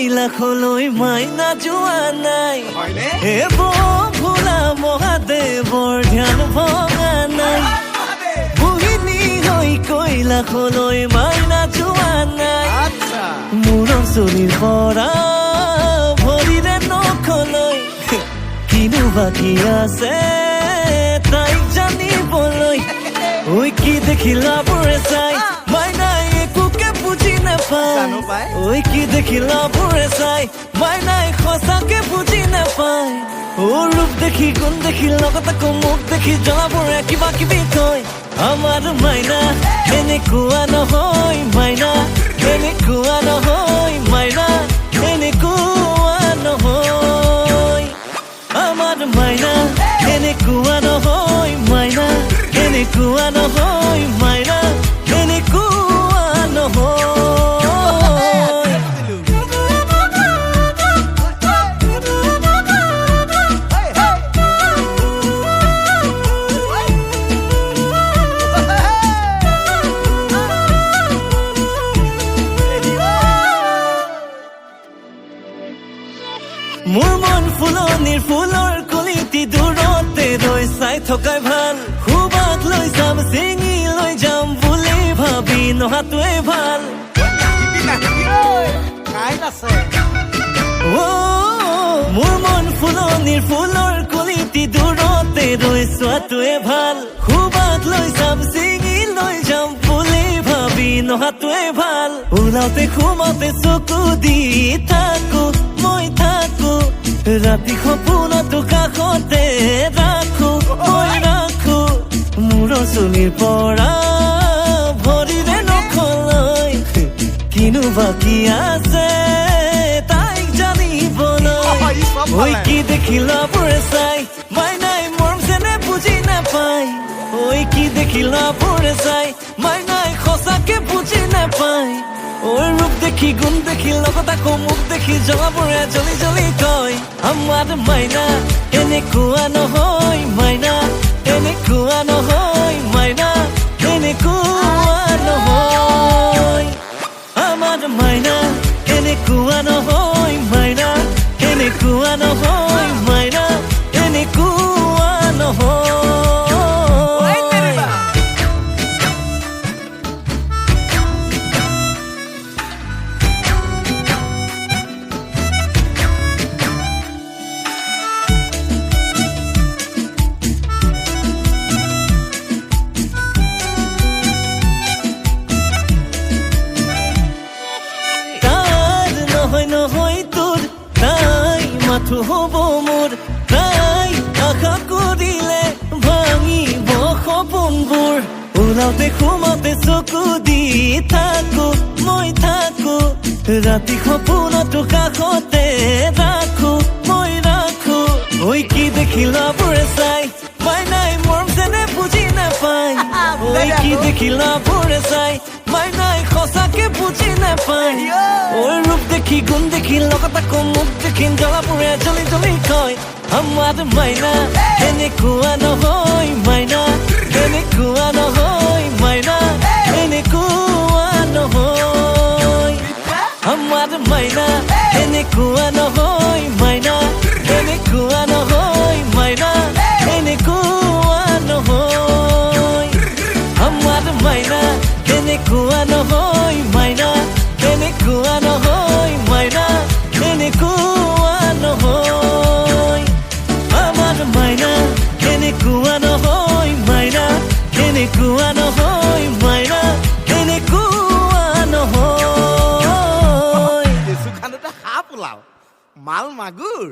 কৈলা খলৈ মাইনা যোৱা নাই হে ভোলা মহাদেৱৰ ধ্যান ভঙা নাই মোহিনী হৈ কৈলা খলৈ মাইনা যোৱা নাই মূৰৰ চুলিৰ পৰা ভৰিৰে নখলৈ কিনো বাকী আছে তাইক জানিবলৈ ঐ কি দেখিলা বুঢ়ে চাই মাইনাই একোকে বুজি নাপায় ঐ কি দেখিলা বুঢ়ে চাই মাইনাই সঁচাকে বুজি নাপায় ৰূপ দেখি গুণ দেখি লগত আকৌ মুখ দেখি জলাবোৰে কিবা কিবি কয় আমাৰ মাইনা এনেকুৱা নহয় মাইনা এনেকুৱা নহয় মাইনা এনেকুৱা নহয় আমাৰ মাইনা এনেকুৱা নহয় মাইনা এনেকুৱা নহয় মাইনা এনেকুৱা নহয় মোৰ মন ফুলনিৰ ফুলৰ কলিটি দূৰতে ৰৈ চাই থকাই ভাল খুবাক লৈ যাম চিঙি লৈ যাম বুলি ভাবি নহাটোৱে ভাল মোৰ মন ফুলনিৰ ফুলৰ কলিটি দূৰতে ৰৈ চোৱাটোৱে ভাল খুবাক লৈ যাম চিঙি লৈ যাম বুলি ভাবি নহাটোৱে ভাল ওলাওতে সোমাওতে চকু দি থাকো মই থাকো ৰাতি সপোনতো কাষতে ৰাখো মই ৰাখো মূৰৰ চুলিৰ পৰা ভৰিৰে নখলৈ কিনো বাকী আছে তাইক জানিবলৈ ঐ কি দেখিলা বুঢ়ে চাই মাইনাই মৰম যেনে বুজি নাপায় ঐ কি দেখিলা বুঢ়ে চাই মাইনাই সঁচাকে বুজি নাপায় ৰূপ দেখি গুণ দেখি লগত আকৌ মুখ দেখি জলাবোৰে জ্বলি জ্বলি কয় আমাৰ মাইনা এনেকুৱা নহয় মাইনা এনেকুৱা নহয় মাইনা এনেকুৱা নহয় আমাৰ মাইনা এনেকুৱা নহয় মাইনা এনেকুৱা নহয় মাইনা এনেকুৱা নহয় নহয় তোৰ তাই মাথো হ'ব মোৰ তাই আশা কৰিলে ভাঙিব সপোনবোৰ ওলাওতে সোমাওতে চকু দি থাকো মই থাকো ৰাতি সপোনতো কাষতে ৰাখো মই ৰাখো ঐ কি দেখিলা বুঢ়ে চাই মাইনাই মৰম যেনে বুজি নাপায় ঐ কি দেখিলা বুঢ়ে চাই মাইনাই সঁচাকে বুজি নাপায় ৰূপ দেখি গুণ দেখি লগত আকৌ মুখ দেখি জলাবোৰে জ্বলি জ্বলি কয় আমাৰ মাইনা এনেকুৱা নহয় মাইনা এনেকুৱা নহয় মাইনা এনেকুৱা নহয় আমাৰ মাইনা এনেকুৱা নহয় মাইনা এনেকুৱা নহয় মাইনা এনেকুৱা নহয় আমাৰ মাইনা এনেকুৱা নহয় মাইনা এনেকুৱা নহয় মাইনা এনেকুৱা নহয় আমাৰ মাইনা এনেকুৱা নহয় মাইনা এনেকুৱা নহয় মাইনা এনেকুৱা নহয় মাল মাগুৰ